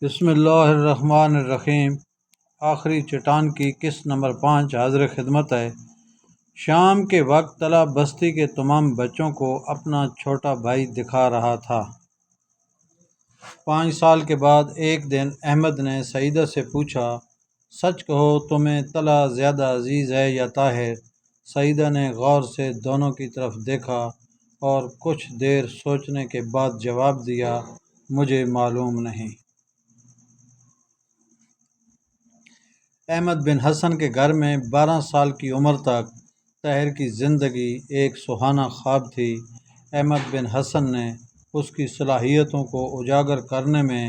بسم اللہ الرحمن الرحیم۔ آخری چٹان کی قسط نمبر 5 حاضر خدمت ہے۔ شام کے وقت طلحہ بستی کے تمام بچوں کو اپنا چھوٹا بھائی دکھا رہا تھا۔ 5 سال کے بعد ایک دن احمد نے سعیدہ سے پوچھا، سچ کہو تمہیں طلحہ زیادہ عزیز ہے یا طاہر؟ سعیدہ نے غور سے دونوں کی طرف دیکھا اور کچھ دیر سوچنے کے بعد جواب دیا، مجھے معلوم نہیں۔ احمد بن حسن کے گھر میں 12 سال کی عمر تک طاہر کی زندگی ایک سہانا خواب تھی۔ احمد بن حسن نے اس کی صلاحیتوں کو اجاگر کرنے میں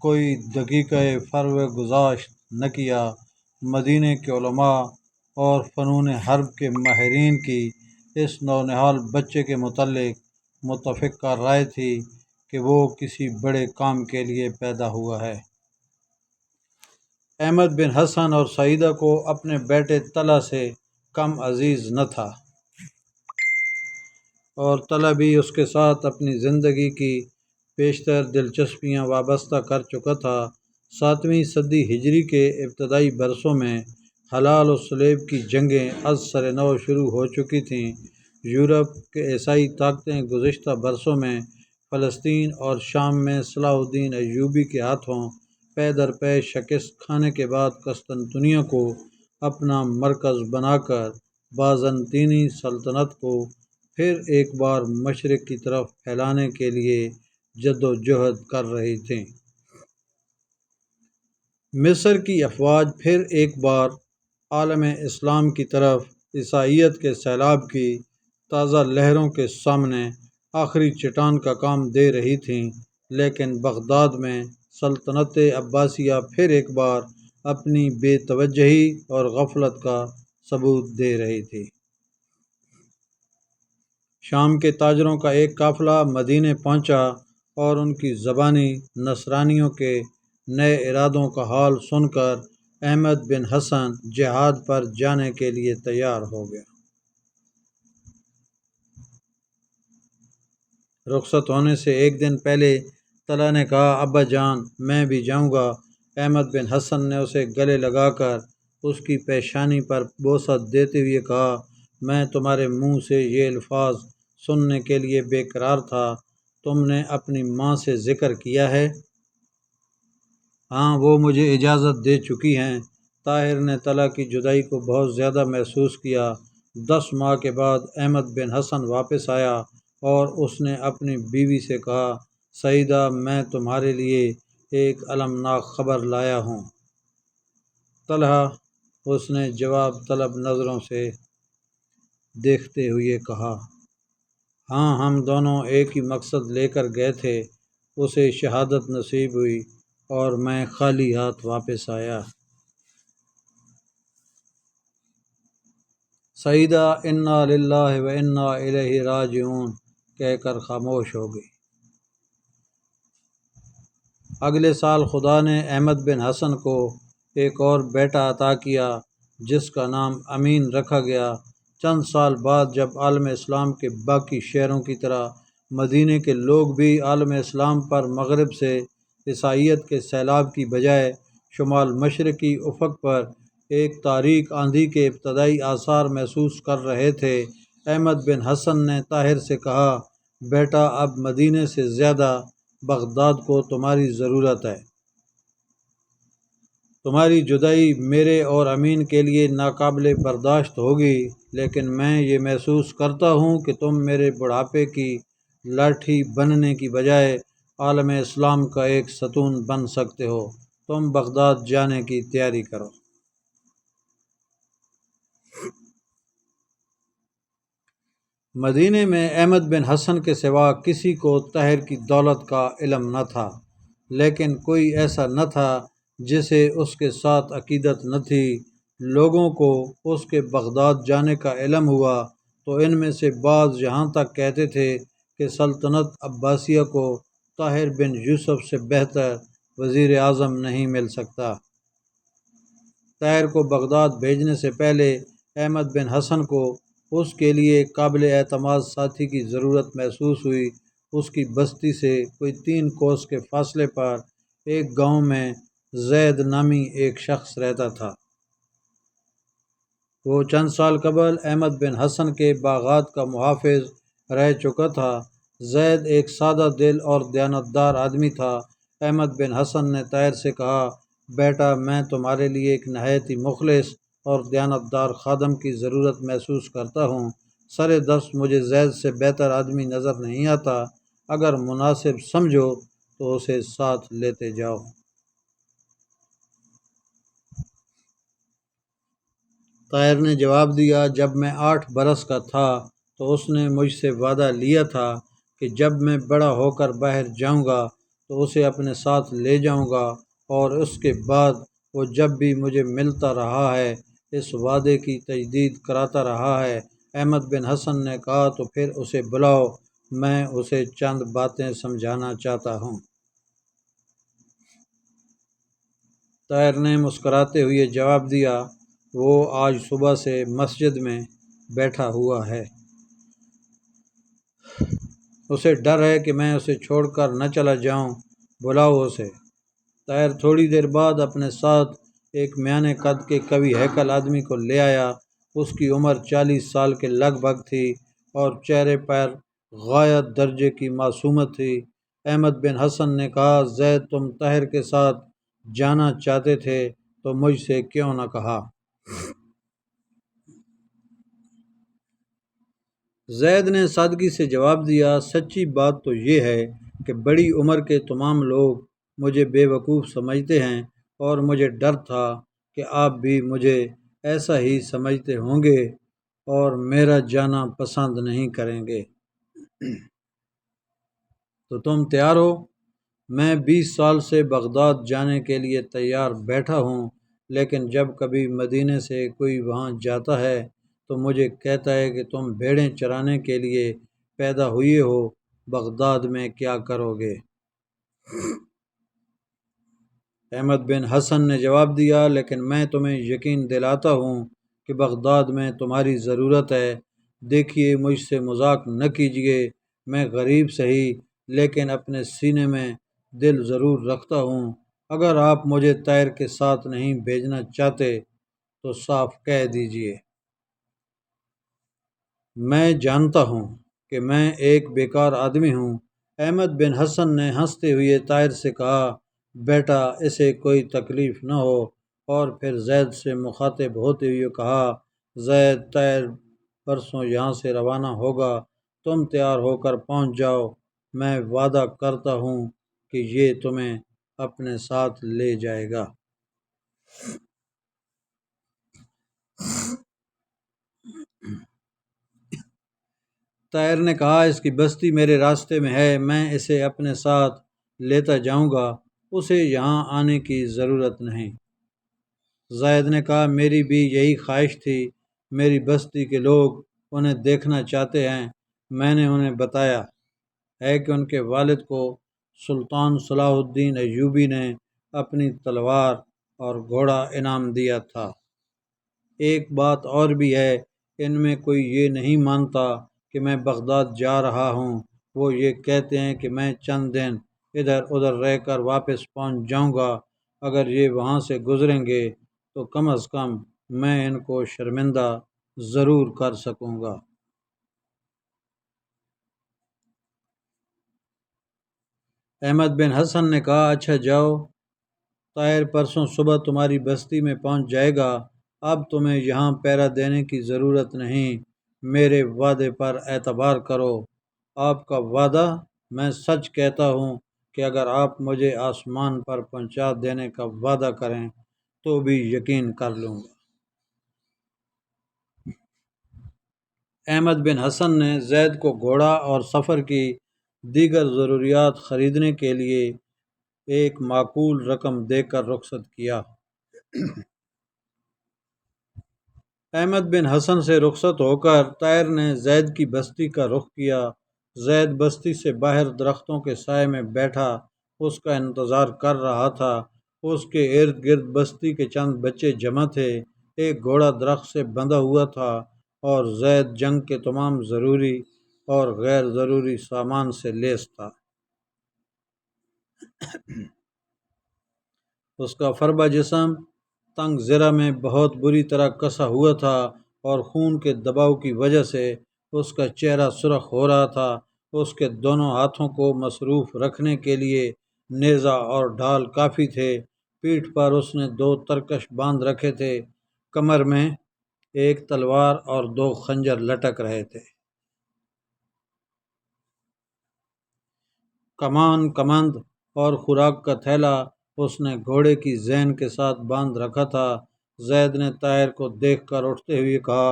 کوئی دقیقہ فرو گزاشت نہ کیا۔ مدینہ کے علماء اور فنون حرب کے ماہرین کی اس نونہال بچے کے متعلق متفقہ رائے تھی کہ وہ کسی بڑے کام کے لیے پیدا ہوا ہے۔ احمد بن حسن اور سعیدہ کو اپنے بیٹے طلحہ سے کم عزیز نہ تھا، اور طلحہ بھی اس کے ساتھ اپنی زندگی کی بیشتر دلچسپیاں وابستہ کر چکا تھا۔ 7ویں صدی ہجری کے ابتدائی برسوں میں ہلال و صلیب کی جنگیں از سر نو شروع ہو چکی تھیں۔ یورپ کے عیسائی طاقتیں گزشتہ برسوں میں فلسطین اور شام میں صلاح الدین ایوبی کے ہاتھوں پے در پے شکست کھانے کے بعد قسطنطنیہ کو اپنا مرکز بنا کر بازنطینی سلطنت کو پھر ایک بار مشرق کی طرف پھیلانے کے لیے جدوجہد کر رہی تھیں۔ مصر کی افواج پھر ایک بار عالم اسلام کی طرف عیسائیت کے سیلاب کی تازہ لہروں کے سامنے آخری چٹان کا کام دے رہی تھیں، لیکن بغداد میں سلطنت عباسیہ پھر ایک بار اپنی بے توجہی اور غفلت کا ثبوت دے رہی تھی۔ شام کے تاجروں کا ایک قافلہ مدینہ پہنچا اور ان کی زبانی نصرانیوں کے نئے ارادوں کا حال سن کر احمد بن حسن جہاد پر جانے کے لیے تیار ہو گیا۔ رخصت ہونے سے ایک دن پہلے طلحہ نے کہا، ابا جان میں بھی جاؤں گا۔ احمد بن حسن نے اسے گلے لگا کر اس کی پیشانی پر بوسہ دیتے ہوئے کہا، میں تمہارے منہ سے یہ الفاظ سننے کے لیے بے قرار تھا۔ تم نے اپنی ماں سے ذکر کیا ہے؟ ہاں، وہ مجھے اجازت دے چکی ہیں۔ طاہر نے طلحہ کی جدائی کو بہت زیادہ محسوس کیا۔ 10 ماہ کے بعد احمد بن حسن واپس آیا اور اس نے اپنی بیوی سے کہا، سعیدہ میں تمہارے لیے ایک المناک خبر لایا ہوں۔ طلحہ، اس نے جواب طلب نظروں سے دیکھتے ہوئے کہا، ہاں ہم دونوں ایک ہی مقصد لے کر گئے تھے۔ اسے شہادت نصیب ہوئی اور میں خالی ہاتھ واپس آیا۔ سعیدہ انا للہ و انا الیہ راجعون کہہ کر خاموش ہو گئی۔ اگلے سال خدا نے احمد بن حسن کو ایک اور بیٹا عطا کیا جس کا نام امین رکھا گیا۔ چند سال بعد جب عالم اسلام کے باقی شہروں کی طرح مدینہ کے لوگ بھی عالم اسلام پر مغرب سے عیسائیت کے سیلاب کی بجائے شمال مشرقی افق پر ایک تاریک آندھی کے ابتدائی آثار محسوس کر رہے تھے، احمد بن حسن نے طاہر سے کہا، بیٹا اب مدینہ سے زیادہ بغداد کو تمہاری ضرورت ہے۔ تمہاری جدائی میرے اور امین کے لیے ناقابل برداشت ہوگی، لیکن میں یہ محسوس کرتا ہوں کہ تم میرے بڑھاپے کی لاٹھی بننے کی بجائے عالم اسلام کا ایک ستون بن سکتے ہو۔ تم بغداد جانے کی تیاری کرو۔ مدینہ میں احمد بن حسن کے سوا کسی کو طاہر کی دولت کا علم نہ تھا، لیکن کوئی ایسا نہ تھا جسے اس کے ساتھ عقیدت نہ تھی۔ لوگوں کو اس کے بغداد جانے کا علم ہوا تو ان میں سے بعض یہاں تک کہتے تھے کہ سلطنت عباسیہ کو طاہر بن یوسف سے بہتر وزیر اعظم نہیں مل سکتا۔ طاہر کو بغداد بھیجنے سے پہلے احمد بن حسن کو اس کے لیے قابل اعتماد ساتھی کی ضرورت محسوس ہوئی۔ اس کی بستی سے کوئی 3 کوس کے فاصلے پر ایک گاؤں میں زید نامی ایک شخص رہتا تھا۔ وہ چند سال قبل احمد بن حسن کے باغات کا محافظ رہ چکا تھا۔ زید ایک سادہ دل اور دیانتدار آدمی تھا۔ احمد بن حسن نے طاہر سے کہا، بیٹا، میں تمہارے لیے ایک نہایت ہی مخلص اور دیانتدار خادم کی ضرورت محسوس کرتا ہوں۔ سر دست مجھے زید سے بہتر آدمی نظر نہیں آتا۔ اگر مناسب سمجھو تو اسے ساتھ لیتے جاؤ۔ طاہر نے جواب دیا، جب میں 8 برس کا تھا تو اس نے مجھ سے وعدہ لیا تھا کہ جب میں بڑا ہو کر باہر جاؤں گا تو اسے اپنے ساتھ لے جاؤں گا، اور اس کے بعد وہ جب بھی مجھے ملتا رہا ہے اس وعدے کی تجدید کراتا رہا ہے۔ احمد بن حسن نے کہا، تو پھر اسے بلاؤ، میں اسے چند باتیں سمجھانا چاہتا ہوں۔ طاہر نے مسکراتے ہوئے جواب دیا، وہ آج صبح سے مسجد میں بیٹھا ہوا ہے۔ اسے ڈر ہے کہ میں اسے چھوڑ کر نہ چلا جاؤں، بلاؤ اسے۔ طاہر تھوڑی دیر بعد اپنے ساتھ ایک میانے قد کے قوی ہیکل آدمی کو لے آیا۔ اس کی عمر 40 سال کے لگ بھگ تھی اور چہرے پر غایت درجے کی معصومیت تھی۔ احمد بن حسن نے کہا، زید، تم طاہر کے ساتھ جانا چاہتے تھے تو مجھ سے کیوں نہ کہا؟ زید نے سادگی سے جواب دیا، سچی بات تو یہ ہے کہ بڑی عمر کے تمام لوگ مجھے بے وقوف سمجھتے ہیں، اور مجھے ڈر تھا کہ آپ بھی مجھے ایسا ہی سمجھتے ہوں گے اور میرا جانا پسند نہیں کریں گے۔ تو تم تیار ہو؟ میں 20 سال سے بغداد جانے کے لیے تیار بیٹھا ہوں، لیکن جب کبھی مدینے سے کوئی وہاں جاتا ہے تو مجھے کہتا ہے کہ تم بھیڑیں چرانے کے لیے پیدا ہوئے ہو، بغداد میں کیا کرو گے؟ احمد بن حسن نے جواب دیا، لیکن میں تمہیں یقین دلاتا ہوں کہ بغداد میں تمہاری ضرورت ہے۔ دیکھیے، مجھ سے مذاق نہ کیجیے، میں غریب سہی لیکن اپنے سینے میں دل ضرور رکھتا ہوں۔ اگر آپ مجھے طاہر کے ساتھ نہیں بھیجنا چاہتے تو صاف کہہ دیجیے۔ میں جانتا ہوں کہ میں ایک بیکار آدمی ہوں۔ احمد بن حسن نے ہنستے ہوئے طاہر سے کہا، بیٹا، اسے کوئی تکلیف نہ ہو، اور پھر زید سے مخاطب ہوتے ہوئے کہا، زید، طاہر پرسوں یہاں سے روانہ ہوگا، تم تیار ہو کر پہنچ جاؤ، میں وعدہ کرتا ہوں کہ یہ تمہیں اپنے ساتھ لے جائے گا۔ طاہر نے کہا، اس کی بستی میرے راستے میں ہے، میں اسے اپنے ساتھ لیتا جاؤں گا، اسے یہاں آنے کی ضرورت نہیں۔ زید نے کہا، میری بھی یہی خواہش تھی، میری بستی کے لوگ انہیں دیکھنا چاہتے ہیں۔ میں نے انہیں بتایا ہے کہ ان کے والد کو سلطان صلاح الدین ایوبی نے اپنی تلوار اور گھوڑا انعام دیا تھا۔ ایک بات اور بھی ہے، ان میں کوئی یہ نہیں مانتا کہ میں بغداد جا رہا ہوں، وہ یہ کہتے ہیں کہ میں چند دن ادھر ادھر رہ کر واپس پہنچ جاؤں گا۔ اگر یہ وہاں سے گزریں گے تو کم از کم میں ان کو شرمندہ ضرور کر سکوں گا۔ احمد بن حسن نے کہا، اچھا جاؤ، طاہر پرسوں صبح تمہاری بستی میں پہنچ جائے گا، اب تمہیں یہاں پہرا دینے کی ضرورت نہیں، میرے وعدے پر اعتبار کرو۔ آپ کا وعدہ؟ میں سچ کہتا ہوں کہ اگر آپ مجھے آسمان پر پہنچا دینے کا وعدہ کریں تو بھی یقین کر لوں گا۔ احمد بن حسن نے زید کو گھوڑا اور سفر کی دیگر ضروریات خریدنے کے لیے ایک معقول رقم دے کر رخصت کیا۔ احمد بن حسن سے رخصت ہو کر طاہر نے زید کی بستی کا رخ کیا۔ زید بستی سے باہر درختوں کے سائے میں بیٹھا اس کا انتظار کر رہا تھا۔ اس کے ارد گرد بستی کے چند بچے جمع تھے۔ ایک گھوڑا درخت سے بندھا ہوا تھا اور زید جنگ کے تمام ضروری اور غیر ضروری سامان سے لیس تھا۔ اس کا فربا جسم تنگ زرہ میں بہت بری طرح کسا ہوا تھا اور خون کے دباؤ کی وجہ سے اس کا چہرہ سرخ ہو رہا تھا۔ اس کے دونوں ہاتھوں کو مصروف رکھنے کے لیے نیزہ اور ڈھال کافی تھے۔ پیٹھ پر اس نے 2 ترکش باندھ رکھے تھے۔ کمر میں ایک تلوار اور 2 خنجر لٹک رہے تھے۔ کمان، کمند اور خوراک کا تھیلا اس نے گھوڑے کی ذہن کے ساتھ باندھ رکھا تھا۔ زید نے طاہر کو دیکھ کر اٹھتے ہوئے کہا،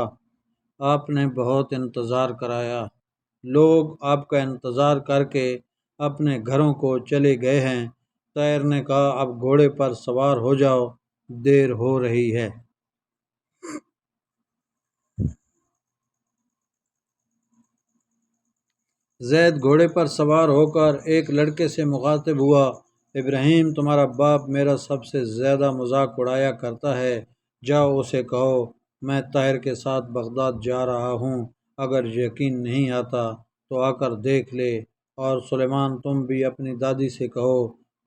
آپ نے بہت انتظار کرایا۔ لوگ آپ کا انتظار کر کے اپنے گھروں کو چلے گئے ہیں۔ طاہر نے کہا، اب گھوڑے پر سوار ہو جاؤ، دیر ہو رہی ہے۔ زید گھوڑے پر سوار ہو کر ایک لڑکے سے مخاطب ہوا، ابراہیم، تمہارا باپ میرا سب سے زیادہ مذاق اڑایا کرتا ہے، جاؤ اسے کہو میں طاہر کے ساتھ بغداد جا رہا ہوں، اگر یقین نہیں آتا تو آ کر دیکھ لے۔ اور سلیمان، تم بھی اپنی دادی سے کہو،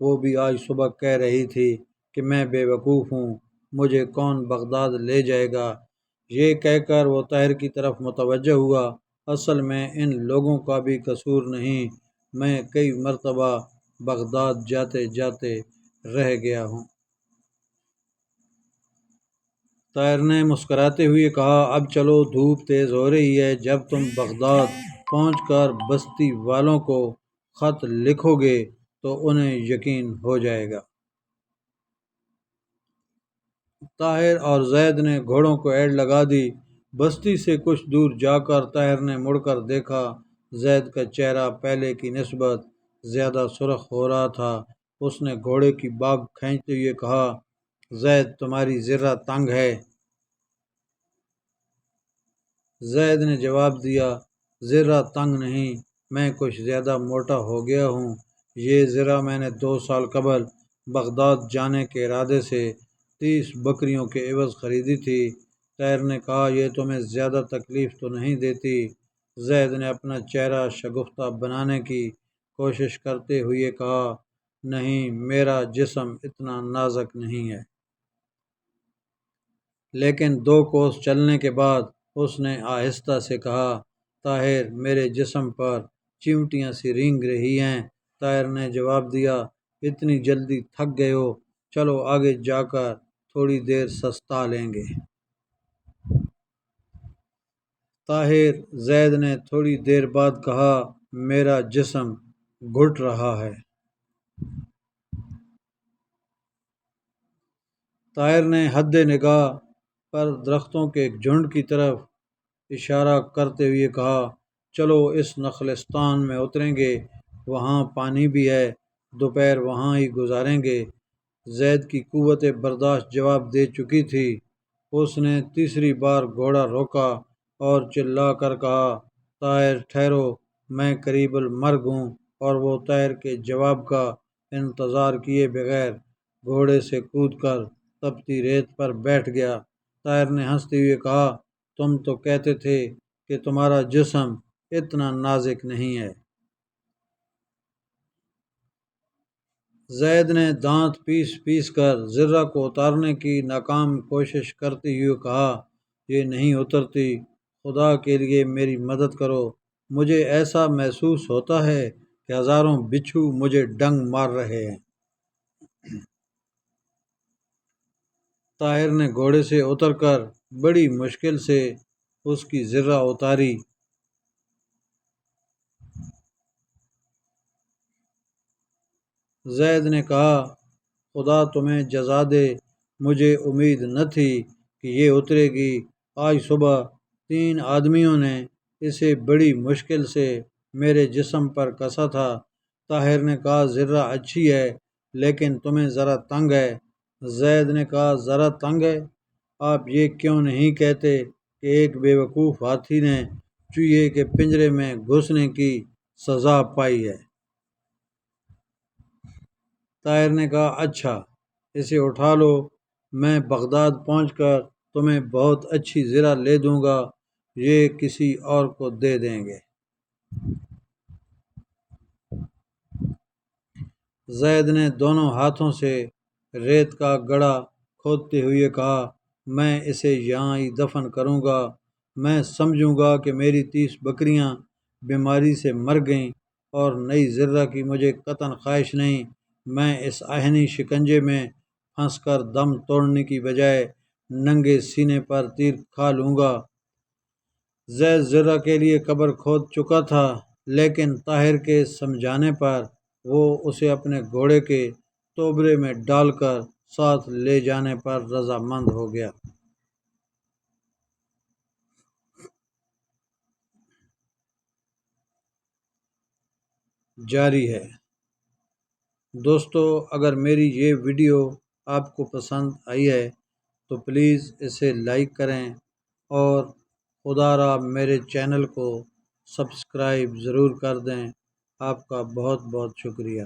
وہ بھی آج صبح کہہ رہی تھی کہ میں بے وقوف ہوں، مجھے کون بغداد لے جائے گا۔ یہ کہہ کر وہ طاہر کی طرف متوجہ ہوا، اصل میں ان لوگوں کا بھی قصور نہیں، میں کئی مرتبہ بغداد جاتے جاتے رہ گیا ہوں۔ طاہر نے مسکراتے ہوئے کہا، اب چلو، دھوپ تیز ہو رہی ہے، جب تم بغداد پہنچ کر بستی والوں کو خط لکھو گے تو انہیں یقین ہو جائے گا۔ طاہر اور زید نے گھوڑوں کو ایڑ لگا دی۔ بستی سے کچھ دور جا کر طاہر نے مڑ کر دیکھا، زید کا چہرہ پہلے کی نسبت زیادہ سرخ ہو رہا تھا۔ اس نے گھوڑے کی باگ کھینچتے ہوئے کہا، زید، تمہاری زرہ تنگ ہے؟ زید نے جواب دیا، زرہ تنگ نہیں، میں کچھ زیادہ موٹا ہو گیا ہوں۔ یہ زرہ میں نے 2 سال قبل بغداد جانے کے ارادے سے 30 بکریوں کے عوض خریدی تھی۔ طاہر نے کہا، یہ تمہیں زیادہ تکلیف تو نہیں دیتی؟ زید نے اپنا چہرہ شگفتہ بنانے کی کوشش کرتے ہوئے کہا، نہیں، میرا جسم اتنا نازک نہیں ہے۔ لیکن 2 کوس چلنے کے بعد اس نے آہستہ سے کہا، طاہر، میرے جسم پر چیونٹیاں سی رینگ رہی ہیں۔ طاہر نے جواب دیا، اتنی جلدی تھک گئے ہو، چلو آگے جا کر تھوڑی دیر سستا لیں گے۔ طاہر، زید نے تھوڑی دیر بعد کہا، میرا جسم گھٹ رہا ہے۔ طاہر نے حد نگاہ پر درختوں کے ایک جھنڈ کی طرف اشارہ کرتے ہوئے کہا، چلو اس نخلستان میں اتریں گے، وہاں پانی بھی ہے، دوپہر وہاں ہی گزاریں گے۔ زید کی قوت برداشت جواب دے چکی تھی۔ اس نے تیسری بار گھوڑا روکا اور چلا کر کہا، طاہر، ٹھہرو، میں قریب المرگ ہوں۔ اور وہ طاہر کے جواب کا انتظار کیے بغیر گھوڑے سے کود کر تپتی ریت پر بیٹھ گیا۔ طاہر نے ہنستے ہوئے کہا، تم تو کہتے تھے کہ تمہارا جسم اتنا نازک نہیں ہے۔ زید نے دانت پیس پیس کر زرہ کو اتارنے کی ناکام کوشش کرتے ہوئے کہا، یہ نہیں اترتی، خدا کے لیے میری مدد کرو، مجھے ایسا محسوس ہوتا ہے کہ ہزاروں بچھو مجھے ڈنگ مار رہے ہیں۔ طاہر نے گھوڑے سے اتر کر بڑی مشکل سے اس کی زرہ اتاری۔ زید نے کہا، خدا تمہیں جزا دے، مجھے امید نہ تھی کہ یہ اترے گی۔ آج صبح 3 آدمیوں نے اسے بڑی مشکل سے میرے جسم پر کسا تھا۔ طاہر نے کہا، زرہ اچھی ہے لیکن تمہیں ذرا تنگ ہے۔ زید نے کہا، ذرا تنگ ہے؟ آپ یہ کیوں نہیں کہتے کہ ایک بے وقوف ہاتھی نے چوہے کے پنجرے میں گھسنے کی سزا پائی ہے؟ طاہر نے کہا، اچھا، اسے اٹھا لو، میں بغداد پہنچ کر تمہیں بہت اچھی زرہ لے دوں گا، یہ کسی اور کو دے دیں گے۔ زید نے دونوں ہاتھوں سے ریت کا گڑھا کھودتے ہوئے کہا، میں اسے یہاں ہی دفن کروں گا۔ میں سمجھوں گا کہ میری 30 بکریاں بیماری سے مر گئیں اور نئی ذرہ کی مجھے قطعاً خواہش نہیں۔ میں اس آہنی شکنجے میں پھنس کر دم توڑنے کی بجائے ننگے سینے پر تیر کھا لوں گا۔ زید ذرہ کے لیے قبر کھود چکا تھا، لیکن طاہر کے سمجھانے پر وہ اسے اپنے گھوڑے کے توبرے میں ڈال کر ساتھ لے جانے پر رضامند ہو گیا۔ جاری ہے۔ دوستو، اگر میری یہ ویڈیو آپ کو پسند آئی ہے تو پلیز اسے لائک کریں اور خدا را میرے چینل کو سبسکرائب ضرور کر دیں۔ آپ کا بہت بہت شکریہ۔